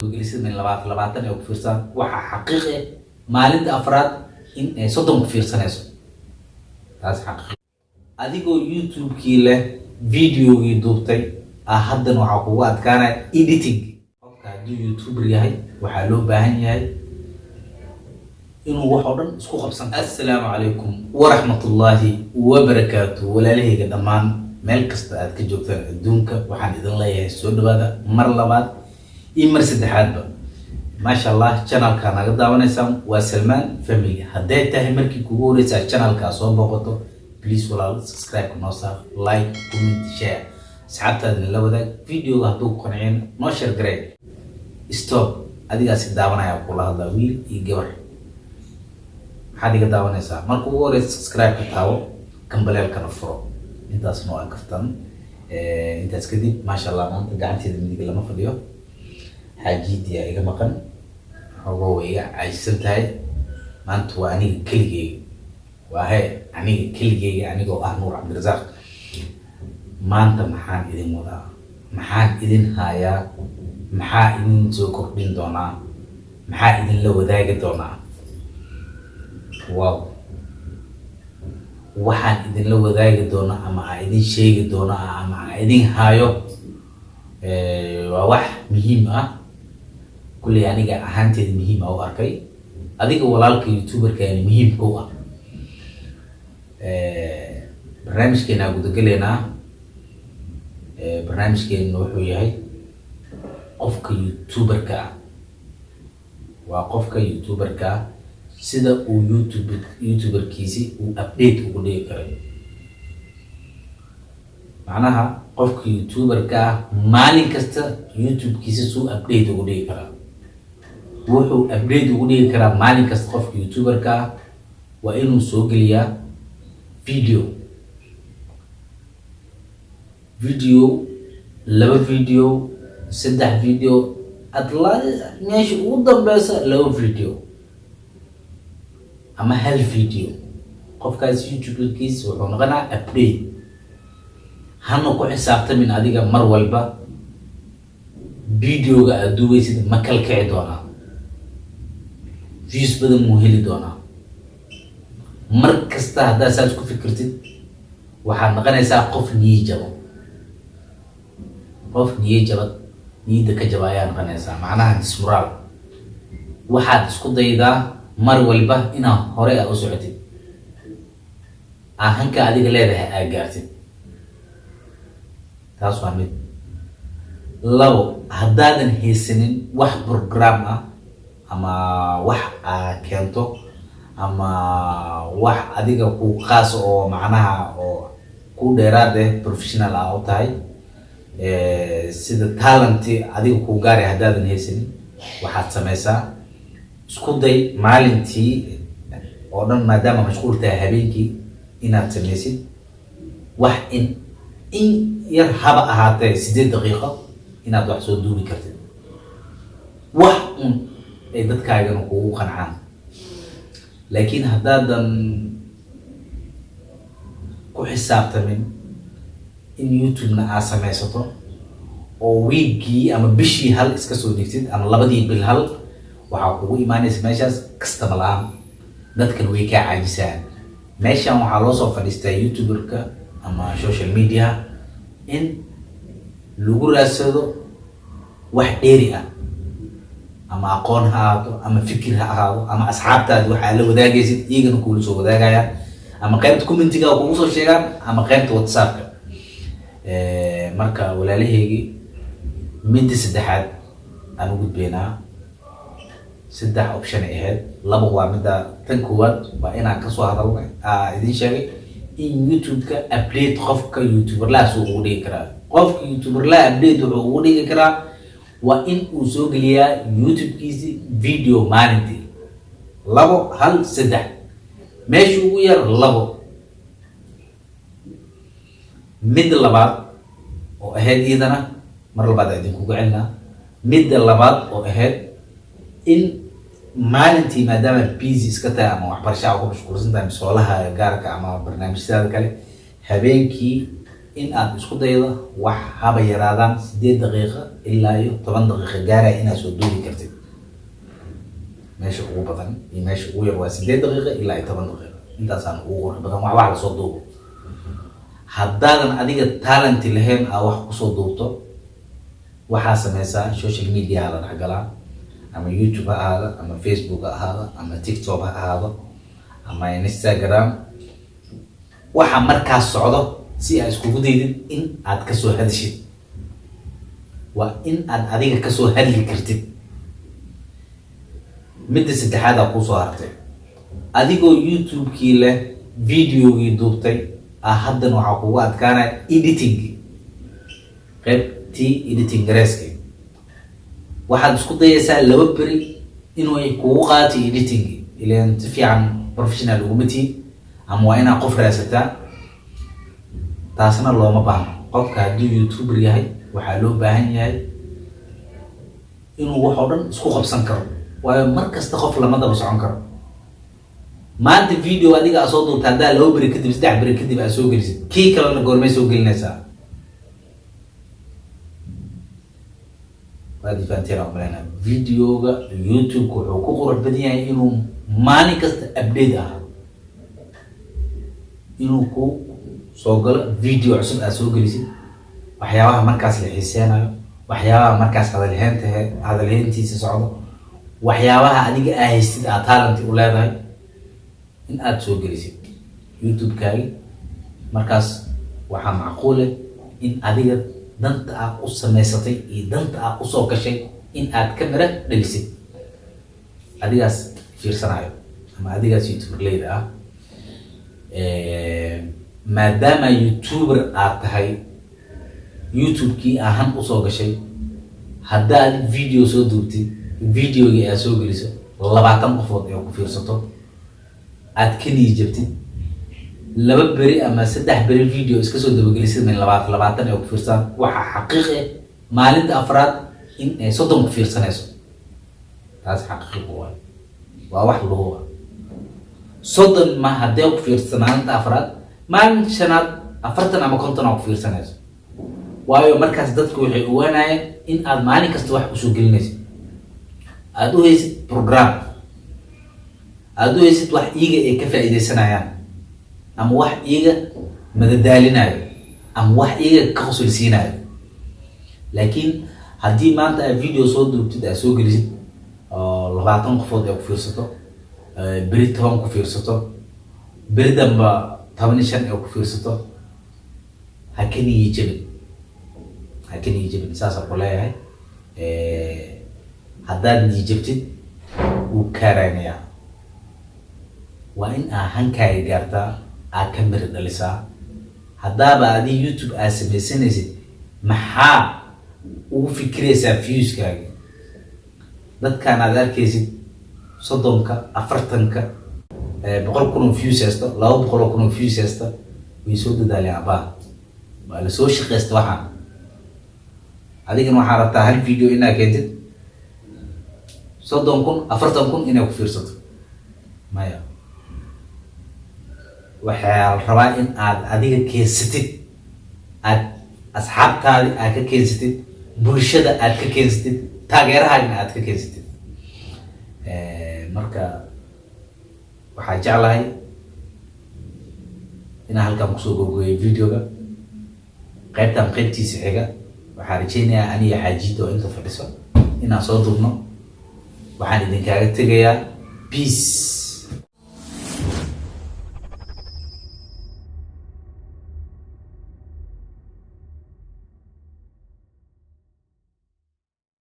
وجلست من لبعض أو كفرسان وحقيقة مالد أفراد إن صدم كفرسان يسون هذا حقيقة أديكو يوتيوب كيله فيديو يدوبتي أحدن وعقوات كان إيديتينج هذا يوتيوبر ياهي وحلو باهن ياهي إنه وحورن سكو خبصان. السلام عليكم ورحمة الله وبركاته ولا ليه قدمان ميل كستا أدك جوكتان الدونك وحان إذن الله يهي السود هذا مر لباد إمر سدحات با ما شاء الله channel كان أقدر ونسام وسلمان فاميلي هداية تاهي مركي كوريسا channel كاسوان بوقتو بليز ولا سبسكرايب كنوصا لايك كومنت شير سحبتا دين اللو ذاك فيديو هدوك قنعين نوشر جريد ستوب أدي أسي داوانا يقول هذا ويل يجور حادي قداوانا يسا مركو وريس سبسكرايب كتاو كمبليل كنفرو انتا سنو أكفتن انتا سكدي ما شاء الله مانتا قاعدتي دمدي قلما فديو حاجيدي ايغا مقن هو ايغا عايسنتاي مانتا واني كليجي وهي اني كليجي انيغو نور عبد الرزاق مانتا محان إذن ودا محان إذن هايا محا إذن سو كردين دونا محا إذن لو ذاك دونا واو waxaan idin la wadaagi doona ama idin sheegi doona ama idin haayo waa wax muhiim ah kulli aniga ahaanteed muhiim ah oo arkay adiga walaalka youtuberka ee muhiim ku ah barnaamijkeena guud galeena barnaamijkeena wuxuu yahay qofka youtuberka waa qofka youtuberka sida uu youtuberkiisi uu update ugu dhigi karay macnaha qofka youtuberka maalin kasta youtubekiisa suu update ugu dhigi karaa wuxuu update ugu dhigi karaa maalin kasta qofka youtuberka waa inuu soo geliyaa video laba video saddex video adlaa meesha ugu dambeysa laba video ama hal video qofkaas youtuberkiisa wuxuu noqonaa update hana ku xisaabtamin adiga mar walba videoga aad duubeysid ma kala kici doonaa views badan muu heli doonaa mar kasta haddaa saas ku fikirtid waxaad noqonaysaa qof niyi jabo qof niyi jabad niyada ka jaba ayaa noqonaysaa macnaha dismoral waxaad isku daydaa mar walba inaa hore u socotid ahanka adiga leedahay aad gaartid taas waa mid labo haddaadan haysanin wax program ah ama wax keento ama wax adiga ku khaas oo macnaha oo ku dheeraad professional ah oo tahay sida talent adiga ku gaari haddaadan haysanin waxaad sameysaa isku day maalintii oo dhan maadaama mashquul tahay habeenkii inaad sameysid wax in yar haba ahaatee 8 daqiiqo inaad wax soo duubi kartid wax ay dadkaagana kugu qancaan laakiin haddaadan ku xisaabtamin in youtube-na aad sameysato oo weekii ama bishii hal iska soo dhigtid ama labadii bil hal waxaa kugu imaanaysa meeshaas customer la'aan dadkan way kaa caajisaan meeshan waxaa loo soo fadhiistaa youtuberka ama social media in lagu raadsado wax dheeri ah ama aqoon ha ahaato ama fikir ha ahaado ama asxaabtaada waxaa la wadaagaysid iyagana kuula soo wadaagayaan ama qaybta commentiga kugu soo sheegaan ama qaybta whatsappka marka walaalaheygii midda saddexaad aan u gudbeynaa saddex option ay ahayd laba waa midda tan koowaad waa inaan ka soo hadalno idin sheegay in youtube-ka update qofka youtuberlaas uu ugu dhigi karaa qofka youtuberla update wuxuu ugu dhigi karaa waa in uu soo geliyaa youtube-kiisi video maalintii labo hal saddex meesha ugu yar labo midda labaad oo ahayd iyadana mar labaad idinkugu celinaa midda labaad oo ahayd in maalintii maadaama busy iska tahay ama waxbarasho ku mashquulsan tahay misoolaha gaarka ama barnaamijyada kale habeenkii in aad isku daydo wax haba yaraadaan 8 daqiiqo ilaa iyo 10 daqiiqo gaaraya inaad soo duubi kartid. meesha ugu badan iyo meesha ugu yar waa 8 daqiiqo ilaa 10 daqiiqo. intaasaan ugu qurux badan wax la soo duubo. haddaadan adiga talent lahayn aa wax kusoo duubto, waxaa sameysaa social media la dhexgalaa, ama YouTube ha ahaado, ama Facebook ha ahaado, ama TikTok ha ahaado, ama Instagram. waxa markaas socdo si aad iskugu daydid in aad kasoo hadashid, waa in aad adiga kasoo hadli kartid. midda saddexaad aa kusoo hartay, adigoo YouTube-kii leh videogii duubtay haddana waxaa kugu adkaanaya editing, qaybtii editing gareeskii. waxaad isku dayaysaa 2 beri inuu ay kugu qaato editing, ilaan si fiican professional uguma tiid, ama waa inaad qof raadsataa. taasna looma baahno. qofka hadduu YouTuber yahay waxaa loo baahan yahay inuu wax oo dhan isku qabsan karo, waayo mar kasta qof lama daba socon karo. maanta video adiga aad soo duubta haddaa 2 beri kadib 3 beri kadib aad soo gelisid, kii kalena goormay soo gelinaysaa? waad fahanteen oo malena videoga YouTube wuxuu ku qurux badan yahay inuu maalin kasta update ahaado, inuu ku soo galo video cusub aad soo gelisid, waxyaabaha markaas la xiiseenayo, waxyaabaha markaas hadalheyntiisa socdo, waxyaabaha adiga aad haystid aad talent u leedahay in aad soo gelisid YouTube-kaagi. markaas waxaa macquul ah in adiga danta aad u samaysatay iyo danta aad usoo gashay in aad camera dhalisid, adigaas fiirsanayo ama adigaas YouTuber-leyda ah. maadaama YouTuber aad tahay, YouTube-kii ahan usoo gashay, haddaad video soo duubtid, videogii aad soo geliso 20 qofood ee ku fiirsato, aad ka niyajabtid 2 beri ama 3 beri video iska soo dabagelisid min 20 ee ku fiirsan, waxa xaqiiq ah maalinta afraad in ay 30 ku fiirsanayso. taas xaqiiq waa wax lahuba. 30 ma haddii ku fiirsan maalinta afraad, maalin shanaad 40 ama 50 ku fiirsanayso. waayo markaas dadku waxay ogaanayaan in aad maalin kasta wax usoo gelinaysid, aad u haysid program, aad u haysid wax iyaga ay ka faa'iideysanayaan, ama wax iyaga madadaalinayo, ama wax iyaga ka qosolsiinayo. laakiin haddii maanta aad video soo duubtid aad soo gelisid oo 20 qofood ay ku fiirsato, beri 10 ku fiirsato, beri damba 15 ay ku fiirsato, ha ka niyajabin. saas aan ku leeyahay. haddaad niyajabtid wuu kaaraynayaa. waa in aad hankaaga gaartaa, aad ka miri dhalisaa. haddaaba adi YouTube aad samaysanaysid, maxaa ugu fikiraysaa viewskaaga? dadkaan aad arkaysid 30ka 40ka 100,000 views haysta, 200,000 views haysta, way soo dadaaleen abaa, waa la soo shaqaysta waxaan. adigana waxaa rabtaa hal video inaad keentid 30,000 40,000 inaad ku fiirsato? maya. waxaa rabaa in aad adiga keensatid, aad asxaabtaadi aad ka keensatid, bulshada aad ka keensatid, taageerahaagna aad ka keensatid. marka waxaa jeclahay inaan halkan kusoo gogoyo videoga. qaybtan qaybtiisa xiga waxaan rajaynayaa aniga xaajiid oo inta fadhiso inaan soo duubno. waxaan idinkaaga tegayaa peace.